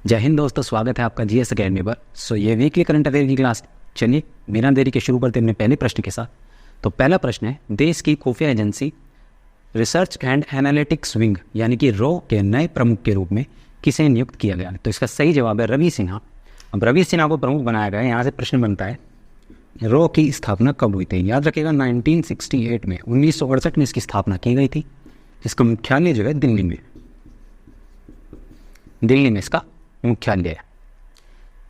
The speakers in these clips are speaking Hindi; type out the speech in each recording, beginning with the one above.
जय हिंद दोस्तों, स्वागत है आपका जीएस अकेडमी पर। ये वीकली करंट अफेयर की क्लास। चलिए बिना देरी के शुरू करते हैं अपने पहले प्रश्न के साथ। तो पहला प्रश्न है, देश की खुफिया agency research and analytics wing यानी कि रॉ के नए प्रमुख के रूप में किसे नियुक्त किया गया? तो इसका सही जवाब है रवि सिन्हा। अब रवि सिन्हा को प्रमुख बनाया गया है। यहाँ से प्रश्न बनता है, रॉ की स्थापना कब हुई थी? याद रखिएगा 1968 में, 1968 में इसकी स्थापना की गई थी। इसका मुख्यालय जो है दिल्ली में इसका मुख्यालय है।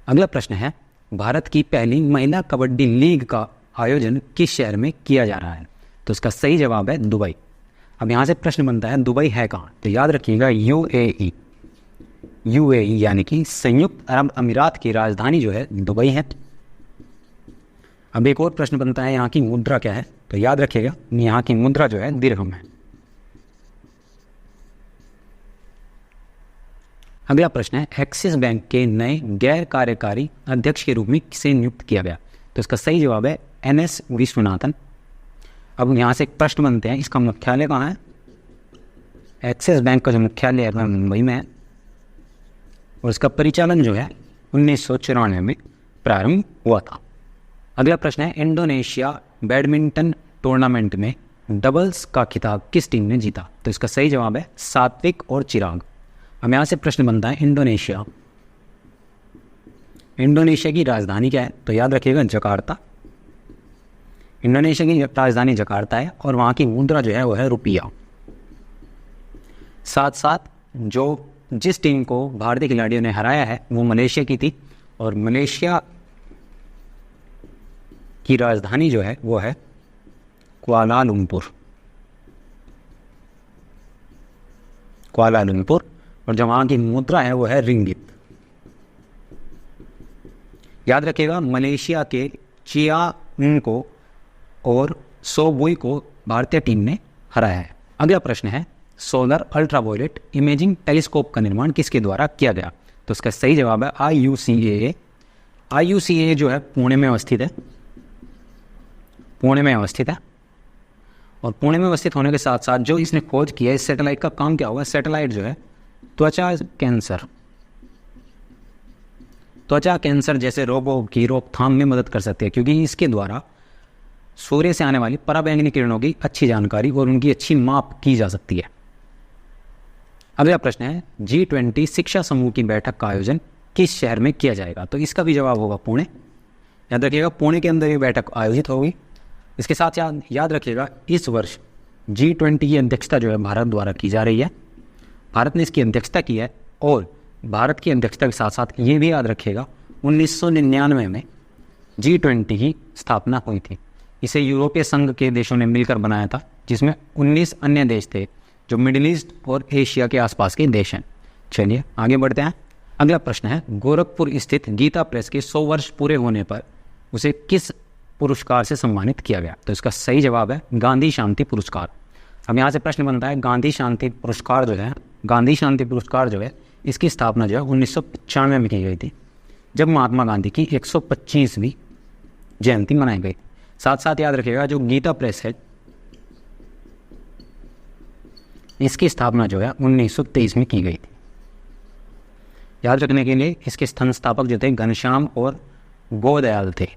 अगला प्रश्न है, भारत की पहली महिला कबड्डी लीग का आयोजन किस शहर में किया जा रहा है? तो इसका सही जवाब है दुबई। अब यहाँ से प्रश्न बनता है, दुबई है कहाँ? तो याद रखिएगा यूएई यानी कि संयुक्त अरब अमीरात की राजधानी जो है दुबई है। अब एक और प्रश्न बनता है, यहाँ की मुद्रा क्या है? तो याद रखिएगा यहाँ की मुद्रा जो है दिरहम है। अगला प्रश्न है, एक्सिस बैंक के नए गैर कार्यकारी अध्यक्ष के रूप में किसे नियुक्त किया गया? तो इसका सही जवाब है एनएस विश्वनाथन। अब यहाँ से एक प्रश्न बनते हैं, इसका मुख्यालय कहाँ है? एक्सिस बैंक का जो मुख्यालय है मुंबई में है और इसका परिचालन जो है 1994 में प्रारंभ हुआ था। अगला प्रश्न है, इंडोनेशिया बैडमिंटन टूर्नामेंट में डबल्स का खिताब किस टीम ने जीता? तो इसका सही जवाब है सात्विक और चिराग। अब यहाँ से प्रश्न बनता है, इंडोनेशिया की राजधानी क्या है? तो याद रखिएगा जकार्ता। इंडोनेशिया की राजधानी जकार्ता है और वहाँ की मुद्रा जो है वो है रुपया। साथ साथ जिस टीम को भारतीय खिलाड़ियों ने हराया है वो मलेशिया की थी और मलेशिया की राजधानी जो है वो है कुआलालंपुर और जो वहाँ की मुद्रा है वो है रिंगित। याद रखिएगा मलेशिया के चियांग को और सोबुई को भारतीय टीम ने हराया है। अगला प्रश्न है, सोलर अल्ट्रावायलेट इमेजिंग टेलीस्कोप का निर्माण किसके द्वारा किया गया? तो इसका सही जवाब है IUCAA जो है पुणे में अवस्थित है। और पुणे में अवस्थित होने के साथ साथ जो इसने खोज किया, इस सैटेलाइट का काम क्या होगा? सैटेलाइट जो है त्वचा कैंसर जैसे रोगों की रोकथाम में मदद कर सकती है, क्योंकि इसके द्वारा सूर्य से आने वाली पराबैंगनी किरणों की अच्छी जानकारी और उनकी अच्छी माप की जा सकती है। अगला प्रश्न है, G20 शिक्षा समूह की बैठक का आयोजन किस शहर में किया जाएगा? तो इसका भी जवाब होगा पुणे। याद रखिएगा पुणे के अंदर ये बैठक आयोजित होगी। इसके साथ याद रखिएगा इस वर्ष G20 की अध्यक्षता जो है भारत द्वारा की जा रही है। भारत ने इसकी अध्यक्षता की है और भारत की अध्यक्षता के साथ साथ ये भी याद रखिएगा 1999 में G20 की स्थापना हुई थी। इसे यूरोपीय संघ के देशों ने मिलकर बनाया था, जिसमें 19 अन्य देश थे जो मिडिल ईस्ट और एशिया के आसपास के देश हैं। चलिए आगे बढ़ते हैं। अगला प्रश्न है, गोरखपुर स्थित गीता प्रेस के 100 वर्ष पूरे होने पर उसे किस पुरस्कार से सम्मानित किया गया? तो इसका सही जवाब है गांधी शांति पुरस्कार। अब यहाँ से प्रश्न बनता है, गांधी शांति पुरस्कार जो है इसकी स्थापना जो है 1995 में की गई थी, जब महात्मा गांधी की 125वीं जयंती मनाई गई। साथ साथ याद रखिएगा जो गीता प्रेस है इसकी स्थापना जो है 1923 में की गई थी। याद रखने के लिए इसके संस्थापक जो थे घनश्याम और गोदयाल थे।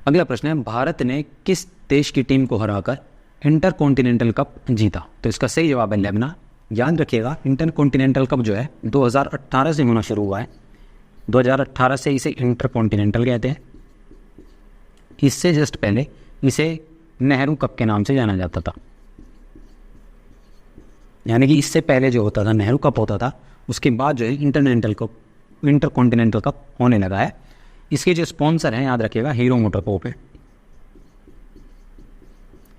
अगला प्रश्न है, भारत ने किस देश की टीम को हराकर इंटरकॉन्टिनेंटल कप जीता? तो इसका सही जवाब है लेबनान। याद रखिएगा इंटरकॉन्टिनेंटल कप जो है 2018 से होना शुरू हुआ है। 2018 से इसे इंटरकॉन्टिनेंटल कहते हैं। इससे जस्ट पहले इसे नेहरू कप के नाम से जाना जाता था। यानी कि इससे पहले जो होता था नेहरू कप होता था, उसके बाद जो है इंटरकॉन्टिनेंटल कप होने लगा है। इसके जो स्पॉन्सर हैं याद रखिएगा हीरो मोटरकॉर्प है।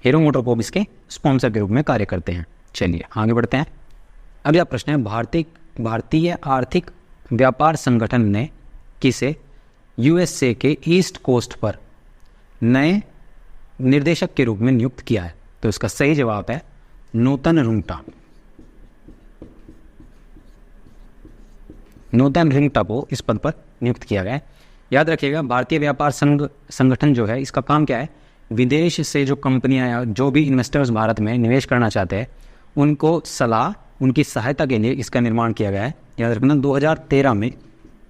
हीरो मोटरकॉर्प इसके स्पॉन्सर के रूप में कार्य करते हैं। चलिए आगे बढ़ते हैं। अगला प्रश्न है, भारतीय आर्थिक व्यापार संगठन ने किसे यूएसए के ईस्ट कोस्ट पर नए निर्देशक के रूप में नियुक्त किया है? तो इसका सही जवाब है नूतन रिंगटा को इस पद पर नियुक्त किया गया है। याद रखिएगा भारतीय व्यापार संगठन जो है इसका काम क्या है? विदेश से जो कंपनियां या जो भी इन्वेस्टर्स भारत में निवेश करना चाहते हैं उनको सलाह, उनकी सहायता के लिए इसका निर्माण किया गया है। याद रखना 2013 में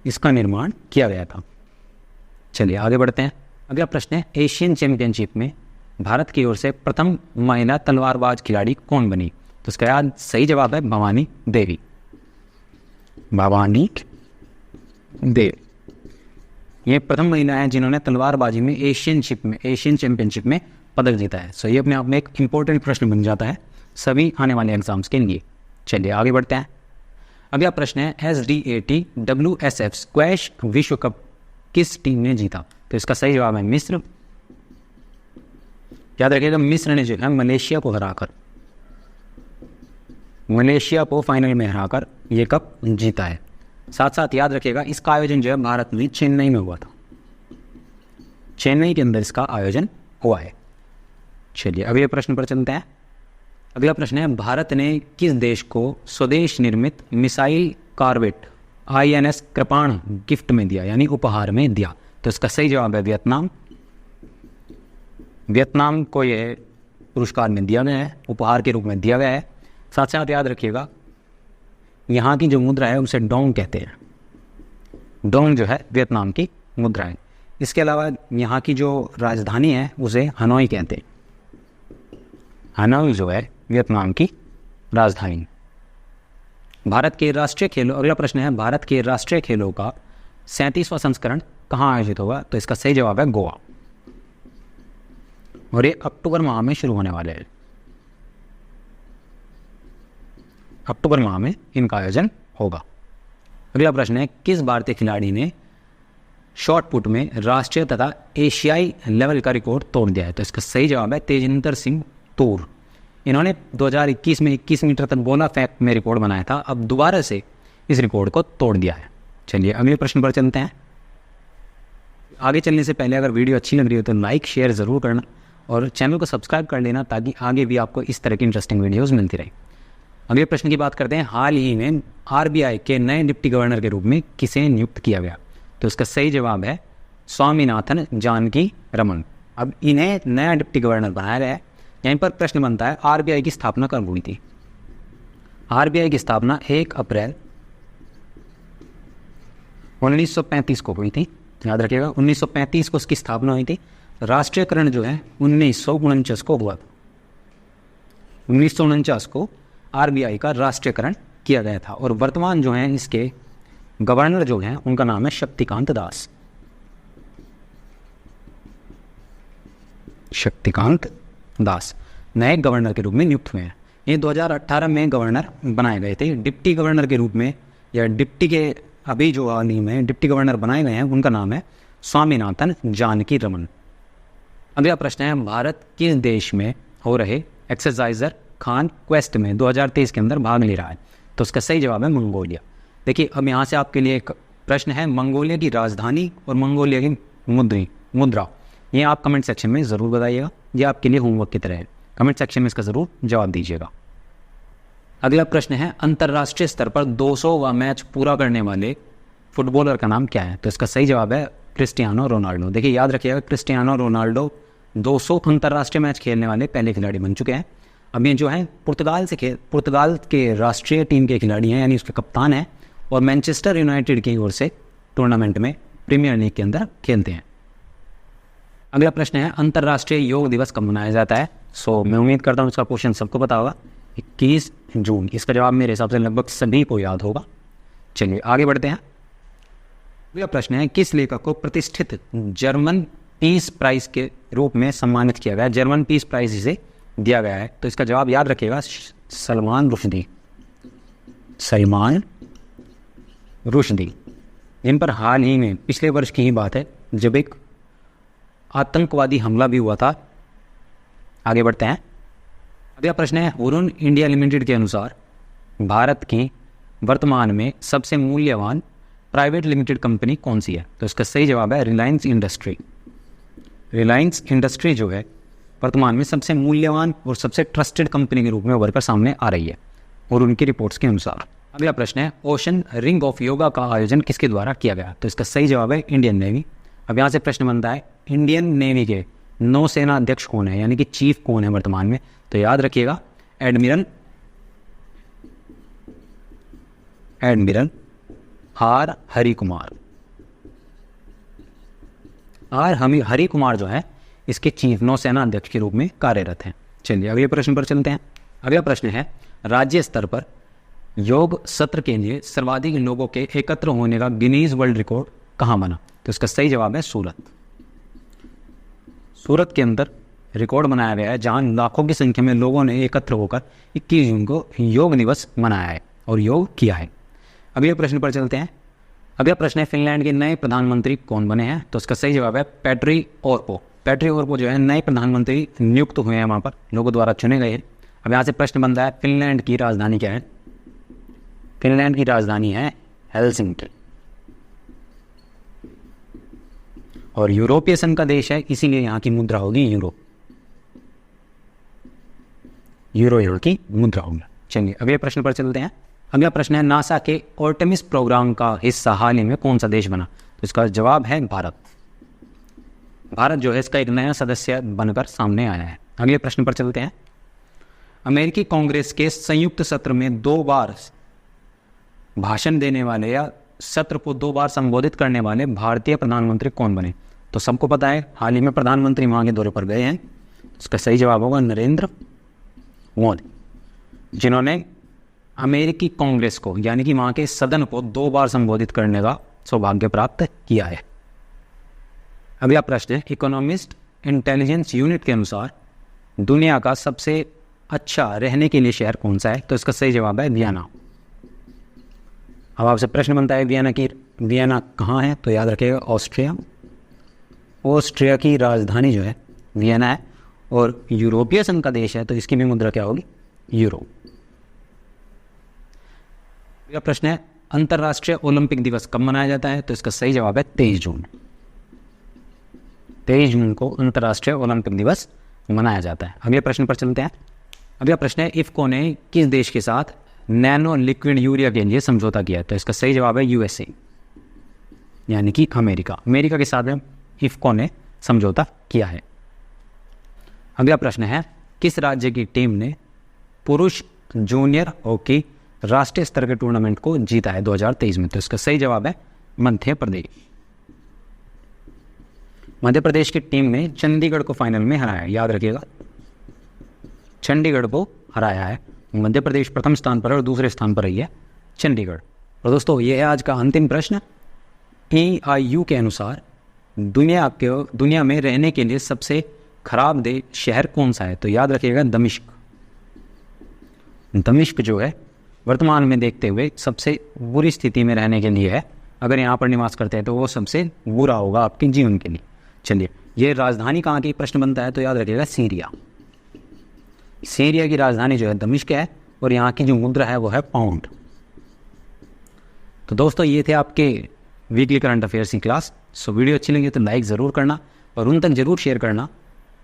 इसका निर्माण किया गया था। चलिए आगे बढ़ते हैं। अगला प्रश्न है, एशियन चैंपियनशिप में भारत की ओर से प्रथम महिला तलवारबाज खिलाड़ी कौन बनी? तो इसका याद सही जवाब है भवानी देवी। भवानी देवी ये प्रथम महिला है जिन्होंने तलवारबाजी में एशियन चैंपियनशिप में पदक जीता है। सो ये अपने आप में एक इंपॉर्टेंट प्रश्न बन जाता है सभी आने वाले एग्जाम्स के लिए। चलिए आगे बढ़ते हैं। अगला प्रश्न है, SDAT WSF स्क्वैश विश्व कप किस टीम ने जीता? तो इसका सही जवाब है मिस्र। याद रखिएगा मिस्र ने जो है मलेशिया को फाइनल में हराकर ये कप जीता है। साथ साथ याद रखिएगा इसका आयोजन जो है भारत में चेन्नई में हुआ था। चेन्नई के अंदर इसका आयोजन हुआ है। चलिए अगले प्रश्न पर चलते हैं। अगला प्रश्न है, भारत ने किस देश को स्वदेश निर्मित मिसाइल कॉर्वेट INS कृपाण गिफ्ट में दिया, यानी उपहार में दिया? तो इसका सही जवाब है वियतनाम। वियतनाम को यह पुरस्कार में दिया गया है, उपहार के रूप में दिया गया है। साथ साथ याद रखिएगा यहाँ की जो मुद्रा है उसे डोंग कहते हैं। डोंग जो है वियतनाम की मुद्रा है। इसके अलावा यहाँ की जो राजधानी है उसे हनोई कहते हैं। हनोई जो है वियतनाम की राजधानी। भारत के राष्ट्रीय खेलों, अगला प्रश्न है, भारत के राष्ट्रीय खेलों का 37वां संस्करण कहाँ आयोजित होगा? तो इसका सही जवाब है गोवा, और ये अक्टूबर माह में शुरू होने वाले हैं। अक्टूबर माह में इनका आयोजन होगा। अगला प्रश्न है, किस भारतीय खिलाड़ी ने शॉट पुट में राष्ट्रीय तथा एशियाई लेवल का रिकॉर्ड तोड़ दिया है? तो इसका सही जवाब है तेजिंदर सिंह तोर। इन्होंने 2021 में 21 मीटर तक गोला फेंक में रिकॉर्ड बनाया था, अब दोबारा से इस रिकॉर्ड को तोड़ दिया है। चलिए अगले प्रश्न पर चलते हैं। आगे चलने से पहले अगर वीडियो अच्छी लग रही हो तो लाइक शेयर ज़रूर करना और चैनल को सब्सक्राइब कर लेना ताकि आगे भी आपको इस तरह की इंटरेस्टिंग वीडियोज़ मिलती रहे। अगले प्रश्न की बात करते हैं। हाल ही में RBI के नए डिप्टी गवर्नर के रूप में किसे नियुक्त किया गया? तो इसका सही जवाब है स्वामीनाथन जानकी रमन। अब इन्हें नया डिप्टी गवर्नर बनाया गया है। यहीं पर प्रश्न बनता है RBI की स्थापना कब हुई थी? RBI की स्थापना 1 अप्रैल 1935 को हुई थी। याद रखिएगा 1935 को उसकी स्थापना हुई थी। राष्ट्रीयकरण जो है 1949 को हुआ था। 1949 को RBI का राष्ट्रीयकरण किया गया था और वर्तमान जो हैं इसके गवर्नर जो हैं उनका नाम है शक्तिकांत दास। शक्तिकांत दास नए गवर्नर के रूप में नियुक्त हुए हैं। ये 2018 में गवर्नर बनाए गए थे। डिप्टी गवर्नर के रूप में या डिप्टी के अभी जो हाल ही में डिप्टी गवर्नर बनाए गए हैं उनका नाम है स्वामीनाथन जानकी रमन। अगला प्रश्न है, भारत किस देश में हो रहे एक्सरसाइजर खान क्वेस्ट में 2023 के अंदर भाग ले रहा है? तो उसका सही जवाब है मंगोलिया। देखिए अब यहाँ से आपके लिए एक प्रश्न है, मंगोलिया की राजधानी और मंगोलिया की मुद्रा ये आप कमेंट सेक्शन में ज़रूर बताइएगा। ये आपके लिए होमवर्क की तरह है, कमेंट सेक्शन में इसका ज़रूर जवाब दीजिएगा। अगला प्रश्न है, अंतर्राष्ट्रीय स्तर पर 200वां मैच पूरा करने वाले फुटबॉलर का नाम क्या है? तो इसका सही जवाब है क्रिस्टियानो रोनाल्डो। देखिए याद रखिएगा क्रिस्टियानो रोनाल्डो 200 अंतर्राष्ट्रीय मैच खेलने वाले पहले खिलाड़ी बन चुके हैं। अब ये जो है पुर्तगाल के राष्ट्रीय टीम के खिलाड़ी हैं, यानी उसके कप्तान हैं और मैनचेस्टर यूनाइटेड की ओर से टूर्नामेंट में प्रीमियर लीग के अंदर खेलते हैं। अगला प्रश्न है, अंतर्राष्ट्रीय योग दिवस कब मनाया जाता है? मैं उम्मीद करता हूँ इसका क्वेश्चन सबको पता होगा, 21 जून। इसका जवाब मेरे हिसाब से लगभग सभी को याद होगा। चलिए आगे बढ़ते हैं। अगला प्रश्न है, किस लेखक को प्रतिष्ठित जर्मन पीस प्राइज के रूप में सम्मानित किया गया? जर्मन पीस प्राइज इसे दिया गया है। तो इसका जवाब याद रखिएगा सलमान रुश्दी। इन पर हाल ही में पिछले वर्ष की ही बात है जब एक आतंकवादी हमला भी हुआ था। आगे बढ़ते हैं। अगला प्रश्न है, हुरुन इंडिया लिमिटेड के अनुसार भारत की वर्तमान में सबसे मूल्यवान प्राइवेट लिमिटेड कंपनी कौन सी है? तो इसका सही जवाब है रिलायंस इंडस्ट्री। रिलायंस इंडस्ट्री जो है वर्तमान में सबसे मूल्यवान और सबसे ट्रस्टेड कंपनी के रूप में उभर कर सामने आ रही है और उनकी रिपोर्ट्स के अनुसार। अगला प्रश्न है, ओशन रिंग ऑफ योगा का आयोजन किसके द्वारा किया गया? तो इसका सही जवाब है इंडियन नेवी। अब यहाँ से प्रश्न बनता है, इंडियन नेवी के नौसेना अध्यक्ष कौन है, यानी कि चीफ कौन है वर्तमान में? तो याद रखिएगा एडमिरल आर हरि कुमार। हरि कुमार जो है इसके चीफ नौसेना अध्यक्ष के रूप में कार्यरत हैं। चलिए अगले प्रश्न पर चलते हैं। अगला प्रश्न है, राज्य स्तर पर योग सत्र के लिए सर्वाधिक लोगों के एकत्र होने का गिनीज वर्ल्ड रिकॉर्ड कहाँ बना? तो इसका सही जवाब है सूरत। सूरत के अंदर रिकॉर्ड बनाया गया है जहाँ लाखों की संख्या में लोगों ने एकत्र होकर 21 जून को योग दिवस मनाया है और योग किया है। अगले प्रश्न पर चलते हैं। अगला प्रश्न है, फिनलैंड के नए प्रधानमंत्री कौन बने हैं? तो इसका सही जवाब है पेट्री ओरपो। पेट्री ओरपो जो है नए प्रधानमंत्री नियुक्त हुए हैं, वहाँ पर लोगों द्वारा चुने गए हैं। अब यहाँ से प्रश्न बनता है, फिनलैंड की राजधानी क्या है? फिनलैंड की राजधानी है हेलसिंकी और यूरोपीय संघ का देश है, इसीलिए यहाँ की मुद्रा होगी यूरो। यूरो की मुद्रा होगी। चलिए अगले प्रश्न पर चलते हैं। अगला प्रश्न है, नासा के आर्टेमिस प्रोग्राम का हिस्सा हाल ही में कौन सा देश बना? तो इसका जवाब है भारत। भारत जो है इसका एक नया सदस्य बनकर सामने आया है। अगले प्रश्न पर चलते हैं। अमेरिकी कांग्रेस के संयुक्त सत्र में 2 बार भाषण देने वाले या सत्र को 2 बार संबोधित करने वाले भारतीय प्रधानमंत्री कौन बने? तो सबको पता है, हाल ही में प्रधानमंत्री वहाँ के दौरे पर गए हैं। इसका सही जवाब होगा नरेंद्र मोदी, जिन्होंने अमेरिकी कांग्रेस को यानी कि वहाँ के सदन को 2 बार संबोधित करने का सौभाग्य प्राप्त किया है। अगला प्रश्न है, इकोनॉमिस्ट इंटेलिजेंस यूनिट के अनुसार दुनिया का सबसे अच्छा रहने के लिए शहर कौन सा है? तो इसका सही जवाब है वियना। अब आपसे प्रश्न बनता है, वियना कहाँ है? तो याद रखिएगा ऑस्ट्रिया। ऑस्ट्रिया की राजधानी जो है वियना है और यूरोपीय संघ का देश है, तो इसकी भी मुद्रा क्या होगी? यूरो। अगला प्रश्न है, अंतर्राष्ट्रीय ओलंपिक दिवस कब मनाया जाता है? तो इसका सही जवाब है 23 जून। 23 जून को अंतर्राष्ट्रीय ओलंपिक दिवस मनाया जाता है। अगले प्रश्न पर चलते हैं। अगला प्रश्न है, इफ्को ने किस देश के साथ नैनो लिक्विड यूरिया के लिए समझौता किया? तो इसका सही जवाब है यूएसए यानी कि अमेरिका। अमेरिका के साथ इफ्को ने समझौता किया है। अगला प्रश्न है, किस राज्य की टीम ने पुरुष जूनियर हॉकी राष्ट्रीय स्तर के टूर्नामेंट को जीता है 2023 में? तो इसका सही जवाब है मध्य प्रदेश। मध्य प्रदेश की टीम ने चंडीगढ़ को फाइनल में हराया है, याद रखिएगा, चंडीगढ़ को हराया है। मध्य प्रदेश प्रथम स्थान पर और दूसरे स्थान पर रही है चंडीगढ़। और दोस्तों ये है आज का अंतिम प्रश्न। EIU के अनुसार दुनिया में रहने के लिए सबसे खराब शहर कौन सा है? तो याद रखिएगा दमिश्क। दमिश्क जो है वर्तमान में देखते हुए सबसे बुरी स्थिति में रहने के लिए है। अगर यहाँ पर निवास करते हैं तो वो सबसे बुरा होगा आपके जीवन के लिए। चलिए, ये राजधानी कहाँ की प्रश्न बनता है? तो याद रखिएगा सीरिया। सीरिया की राजधानी जो है दमिश्क है और यहाँ की जो मुद्रा है वो है पाउंड। तो दोस्तों ये थे आपके वीकली करंट अफेयर्स की क्लास। सो वीडियो अच्छी लगी तो लाइक ज़रूर करना और उन तक ज़रूर शेयर करना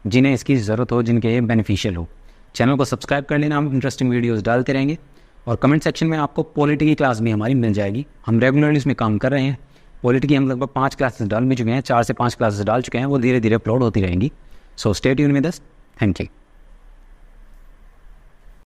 जिन्हें इसकी ज़रूरत हो, जिनके ये बेनिफिशियल हो। चैनल को सब्सक्राइब कर लेना, हम इंटरेस्टिंग वीडियोस डालते रहेंगे। और कमेंट सेक्शन में आपको पॉलिटी की क्लास भी हमारी मिल जाएगी। हम रेगुलरली इसमें काम कर रहे हैं। पॉलिटी की हम लगभग 5 क्लासेस डाल भी चुके हैं, 4 से 5 क्लासेस डाल चुके हैं, वो धीरे धीरे अपलोड होती रहेंगी। So stay tune with us. Thank you.